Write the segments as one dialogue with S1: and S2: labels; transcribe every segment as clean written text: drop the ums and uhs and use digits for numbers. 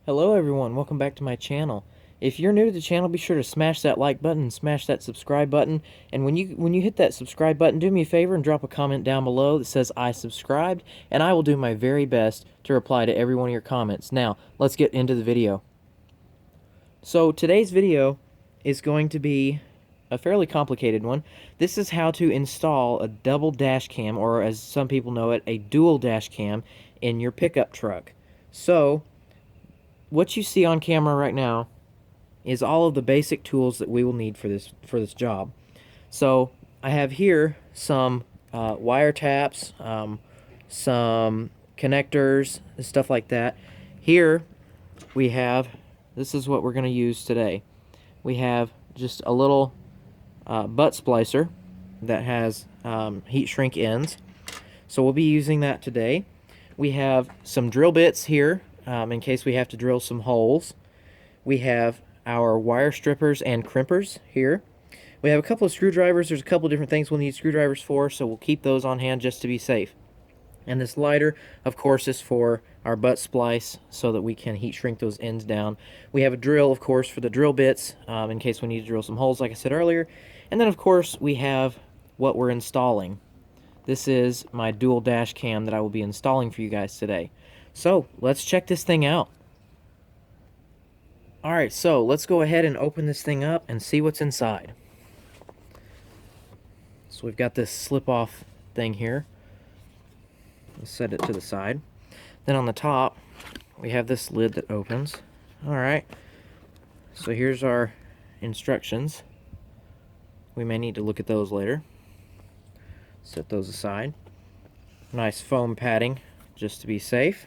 S1: Hello everyone, welcome back to my channel. If you're new to the channel, be sure to smash that like button and smash that subscribe button. And when you hit that subscribe button, do me a favor and drop a comment down below that says I subscribed, and I will do my very best to reply to every one of your comments. Now, let's get into the video. So today's video is going to be a fairly complicated one. This is how to install a double dash cam, or as some people know it, a dual dash cam in your pickup truck. So what you see on camera right now is all of the basic tools that we will need for this job. So I have here some wire taps, some connectors, stuff like that. Here we have, this is what we're going to use today. We have just a little butt splicer that has heat shrink ends. So we'll be using that today. We have some drill bits here in case we have to drill some holes. We have our wire strippers and crimpers here. We have a couple of screwdrivers. There's a couple of different things we'll need screwdrivers for, so we'll keep those on hand just to be safe. And this lighter, of course, is for our butt splice so that we can heat shrink those ends down. We have a drill, of course, for the drill bits in case we need to drill some holes, like I said earlier. And then, of course, we have what we're installing. This is my dual dash cam that I will be installing for you guys today. So, let's check this thing out. Alright, so let's go ahead and open this thing up and see what's inside. So we've got this slip-off thing here. Let's set it to the side. Then on the top, we have this lid that opens. Alright, so here's our instructions. We may need to look at those later. Set those aside. Nice foam padding, just to be safe.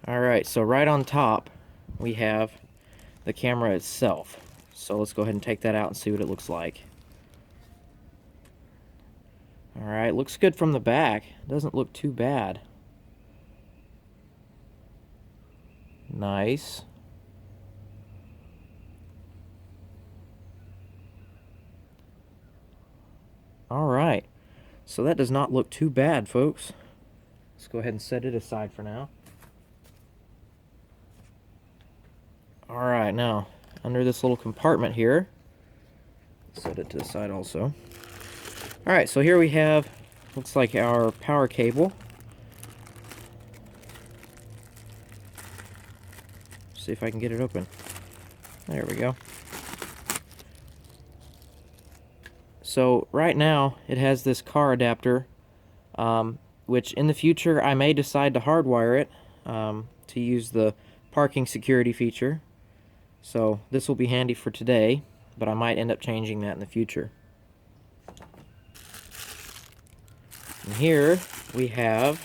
S1: Alright, so right on top, we have the camera itself. So let's go ahead and take that out and see what it looks like. Alright, looks good from the back. Doesn't look too bad. Nice. Alright, so that does not look too bad, folks. Let's go ahead and set it aside for now. Alright, now, under this little compartment here, set it to the side also. Alright, so here we have, looks like our power cable. See if I can get it open. There we go. So right now, it has this car adapter, which in the future I may decide to hardwire it to use the parking security feature. So this will be handy for today, but I might end up changing that in the future. And here we have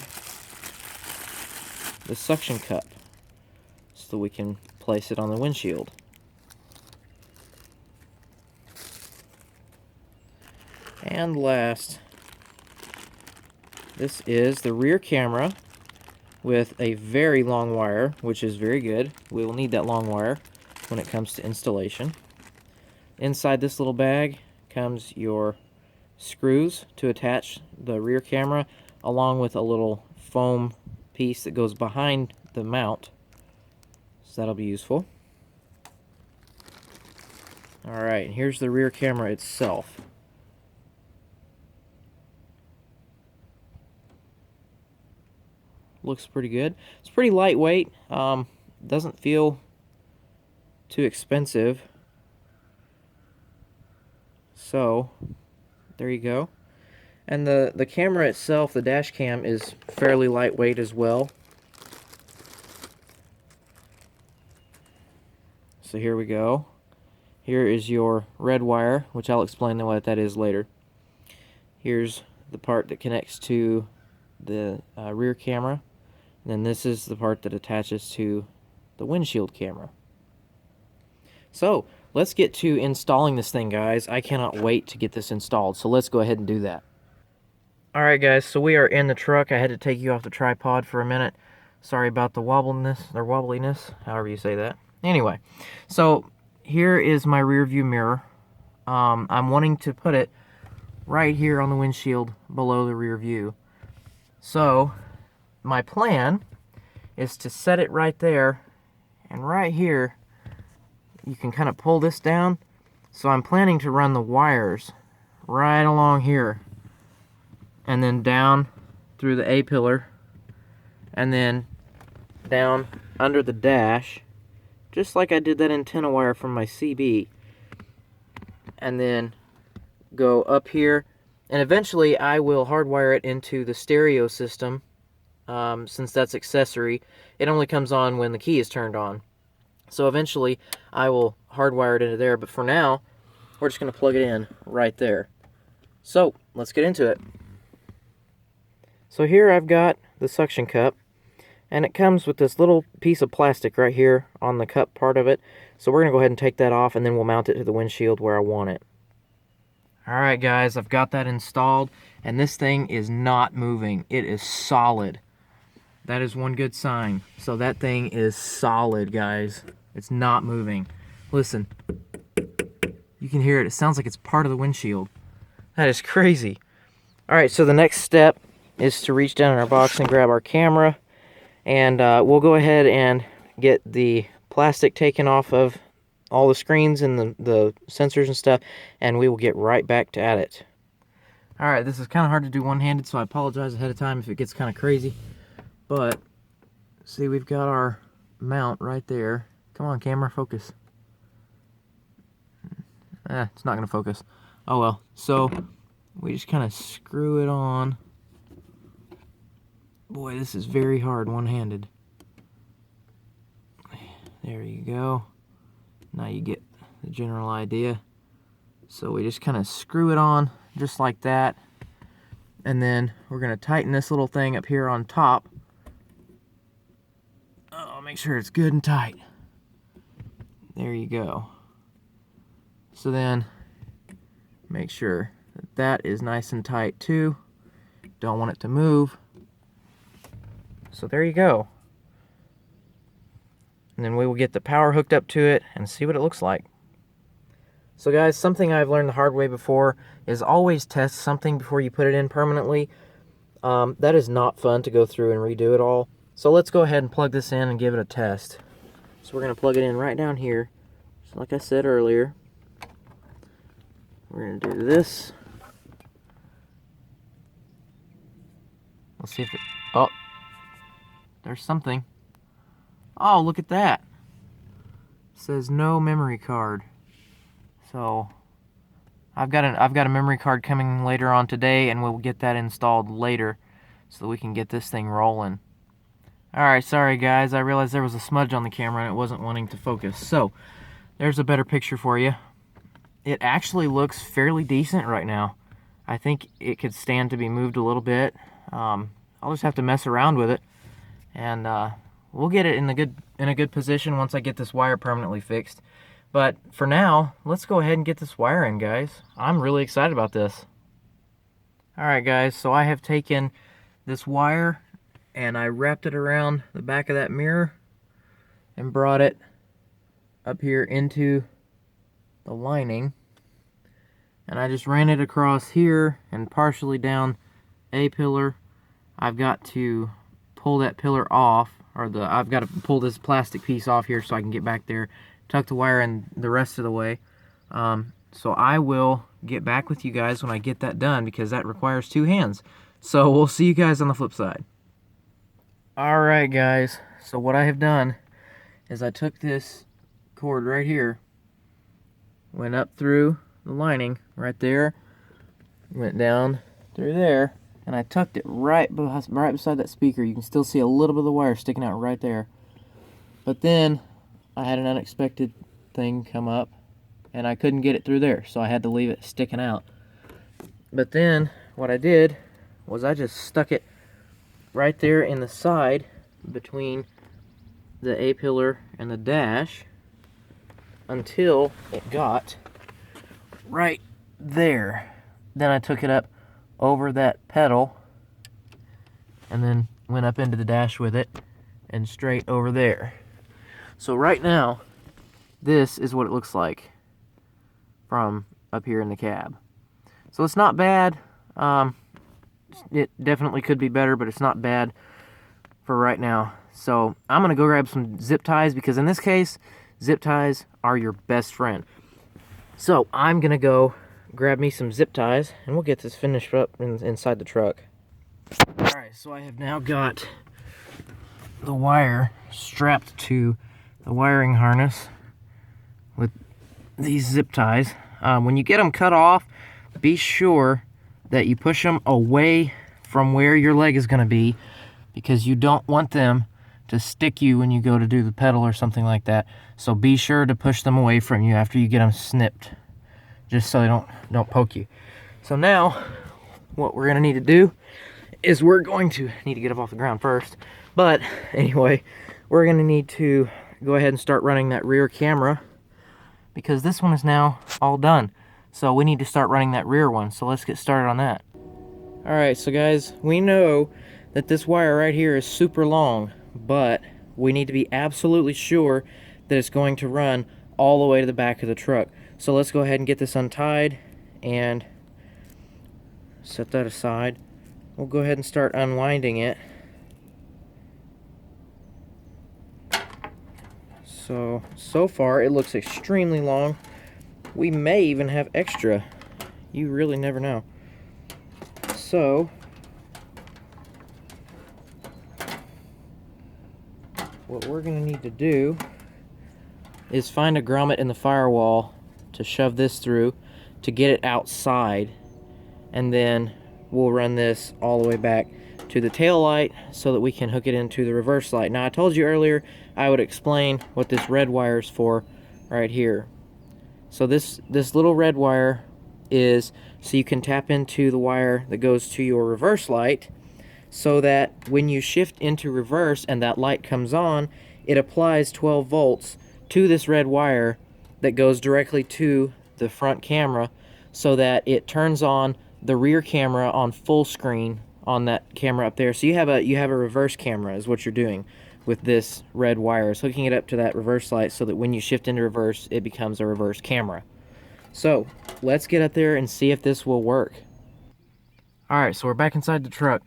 S1: the suction cup, so we can place it on the windshield. And last, this is the rear camera with a very long wire, which is very good. We will need that long wire when it comes to installation. Inside this little bag comes your screws to attach the rear camera, along with a little foam piece that goes behind the mount, so that'll be useful. Alright, here's the rear camera itself. Looks pretty good. It's pretty lightweight. Doesn't feel too expensive. So, there you go. And the camera itself, the dash cam, is fairly lightweight as well. So here we go. Here is your red wire, which I'll explain what that is later. Here's the part that connects to the rear camera. And then this is the part that attaches to the windshield camera. So, let's get to installing this thing, guys. I cannot wait to get this installed, so let's go ahead and do that. Alright guys, so we are in the truck. I had to take you off the tripod for a minute. Sorry about the wobbliness, however you say that. Anyway, so here is my rear view mirror. I'm wanting to put it right here on the windshield below the rear view. So, my plan is to set it right there, and right here you can kind of pull this down. So I'm planning to run the wires right along here and then down through the A-pillar and then down under the dash, just like I did that antenna wire from my CB, and then go up here, and eventually I will hardwire it into the stereo system. Since that's accessory, it only comes on when the key is turned on. So eventually I will hardwire it into there, but for now we're just going to plug it in right there. So let's get into it. So here I've got the suction cup, and it comes with this little piece of plastic right here on the cup part of it. So we're going to go ahead and take that off, and then we'll mount it to the windshield where I want it. Alright guys, I've got that installed, and this thing is not moving. It is solid. That is one good sign. So that thing is solid, guys. It's not moving. Listen. You can hear it. It sounds like it's part of the windshield. That is crazy. Alright, so the next step is to reach down in our box and grab our camera. And we'll go ahead and get the plastic taken off of all the screens and the sensors and stuff, and we will get right back at it. Alright, this is kind of hard to do one-handed, so I apologize ahead of time if it gets kind of crazy. But, see, we've got our mount right there. Come on, camera, focus. It's not going to focus. Oh well. So, we just kind of screw it on. Boy, this is very hard one-handed. There you go. Now you get the general idea. So we just kind of screw it on just like that. And then we're going to tighten this little thing up here on top. Oh, make sure it's good and tight. There you go. So then make sure that that is nice and tight too. Don't want it to move. So there you go. And then we will get the power hooked up to it and see what it looks like. So guys, something I've learned the hard way before is always test something before you put it in permanently. That is not fun to go through and redo it all. So let's go ahead and plug this in and give it a test. So we're going to plug it in right down here. So like I said earlier, we're going to do this. Let's see if it... Oh, there's something. Oh, look at that. It says no memory card. So I've got a memory card coming later on today, and we'll get that installed later so that we can get this thing rolling. Alright, sorry guys, I realized there was a smudge on the camera and it wasn't wanting to focus. So there's a better picture for you. It actually looks fairly decent right now. I think it could stand to be moved a little bit. I'll just have to mess around with it, and we'll get it in a good position once I get this wire permanently fixed. But for now, let's go ahead and get this wire in, guys. I'm really excited about this. Alright guys, so I have taken this wire and I wrapped it around the back of that mirror and brought it up here into the lining. And I just ran it across here and partially down a pillar. I've got to pull that pillar off, or I've got to pull this plastic piece off here so I can get back there, tuck the wire in the rest of the way. So I will get back with you guys when I get that done, because that requires two hands. So we'll see you guys on the flip side. Alright guys, so what I have done is I took this cord right here, went up through the lining right there, went down through there, and I tucked it right beside that speaker. You can still see a little bit of the wire sticking out right there. But then I had an unexpected thing come up, and I couldn't get it through there, so I had to leave it sticking out. But then what I did was I just stuck it right there in the side between the A-pillar and the dash until it got right there. Then I took it up over that pedal and then went up into the dash with it and straight over there. So right now, this is what it looks like from up here in the cab. So it's not bad. It definitely could be better, but it's not bad for right now. So I'm gonna go grab some zip ties, because in this case, zip ties are your best friend. So I'm gonna go grab me some zip ties, and we'll get this finished up inside the truck. Alright, so I have now got the wire strapped to the wiring harness with these zip ties. When you get them cut off, be sure that you push them away from where your leg is going to be, because you don't want them to stick you when you go to do the pedal or something like that. So be sure to push them away from you after you get them snipped, just so they don't poke you. So now what we're going to need to do is we're going to need to get up off the ground first. But anyway, we're going to need to go ahead and start running that rear camera, because this one is now all done. So we need to start running that rear one. So let's get started on that. Alright, so guys, we know that this wire right here is super long, but we need to be absolutely sure that it's going to run all the way to the back of the truck. So let's go ahead and get this untied and set that aside. We'll go ahead and start unwinding it. So far it looks extremely long. We may even have extra. You really never know. So what we're going to need to do is find a grommet in the firewall to shove this through to get it outside, and then we'll run this all the way back to the tail light so that we can hook it into the reverse light. Now, I told you earlier I would explain what this red wire is for right here. So this little red wire is so you can tap into the wire that goes to your reverse light, so that when you shift into reverse and that light comes on, it applies 12 volts to this red wire that goes directly to the front camera, so that it turns on the rear camera on full screen on that camera up there. So you have a reverse camera is what you're doing with this red wire. It's hooking it up to that reverse light so that when you shift into reverse, it becomes a reverse camera. So let's get up there and see if this will work. Alright, so we're back inside the truck.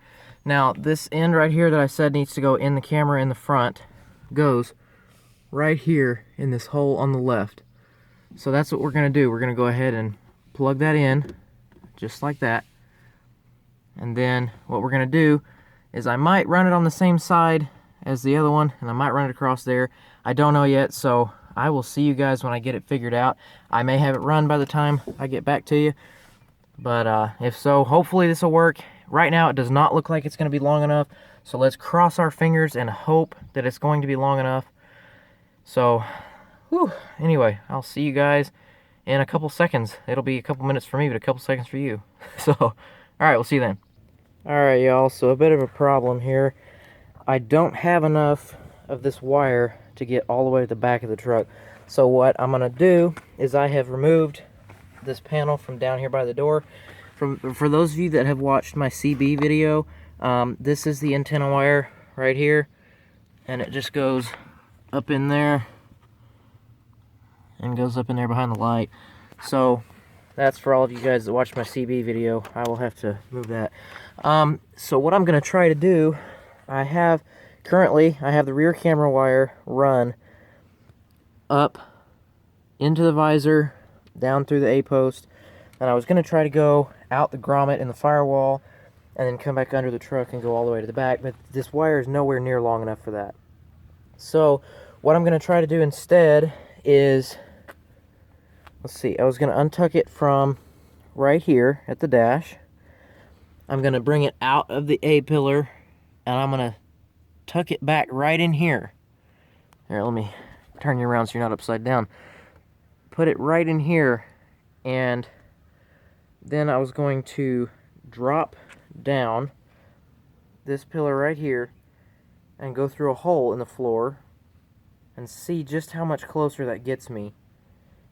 S1: Now this end right here that I said needs to go in the camera in the front goes right here in this hole on the left. So that's what we're going to do. We're going to go ahead and plug that in just like that. And then what we're going to do is I might run it on the same side as the other one, and I might run it across there. I don't know yet, so I will see you guys when I get it figured out. I may have it run by the time I get back to you, but if so, hopefully this will work. Right now it does not look like it's going to be long enough, so let's cross our fingers and hope that it's going to be long enough. So, anyway, I'll see you guys in a couple seconds. It'll be a couple minutes for me, but a couple seconds for you. So, alright, we'll see you then. Alright, y'all, so a bit of a problem here. I don't have enough of this wire to get all the way to the back of the truck. So what I'm going to do is I have removed this panel from down here by the door. For those of you that have watched my CB video, this is the antenna wire right here, and it just goes up in there and goes up in there behind the light. So that's for all of you guys that watched my CB video. I will have to move that. So what I'm going to try to do, currently I have the rear camera wire run up into the visor, down through the A-post, and I was going to try to go out the grommet in the firewall and then come back under the truck and go all the way to the back, but this wire is nowhere near long enough for that. So what I'm going to try to do instead is, let's see, I was going to untuck it from right here at the dash. I'm going to bring it out of the A-pillar, and I'm going to tuck it back right in here. Here, let me turn you around so you're not upside down. Put it right in here, and then I was going to drop down this pillar right here and go through a hole in the floor and see just how much closer that gets me.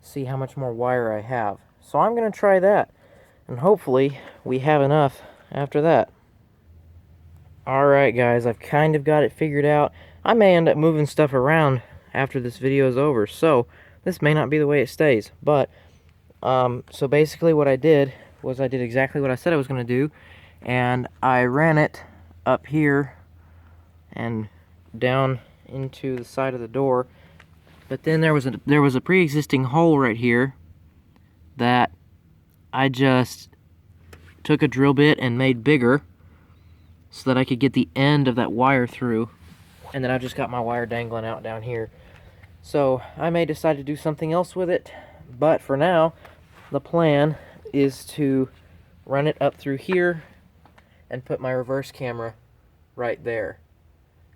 S1: See how much more wire I have. So I'm going to try that, and hopefully we have enough after that. Alright guys, I've kind of got it figured out. I may end up moving stuff around after this video is over, so this may not be the way it stays. But so basically what I did was I did exactly what I said I was going to do, and I ran it up here and down into the side of the door. But then there was a pre-existing hole right here that I just took a drill bit and made bigger so that I could get the end of that wire through. And then I just got my wire dangling out down here. So I may decide to do something else with it, but for now, the plan is to run it up through here and put my reverse camera right there.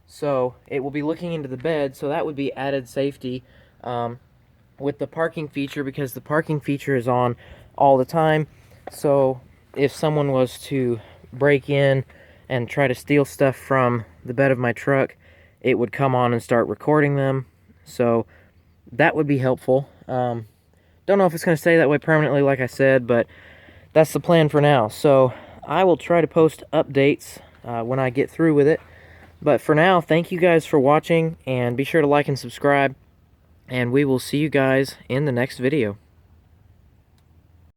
S1: So it will be looking into the bed, so that would be added safety with the parking feature, because the parking feature is on all the time. So if someone was to break in and try to steal stuff from the bed of my truck, it would come on and start recording them. So that would be helpful. Don't know if it's going to stay that way permanently, like I said, but that's the plan for now. So I will try to post updates when I get through with it. But for now, thank you guys for watching, and be sure to like and subscribe, and we will see you guys in the next video.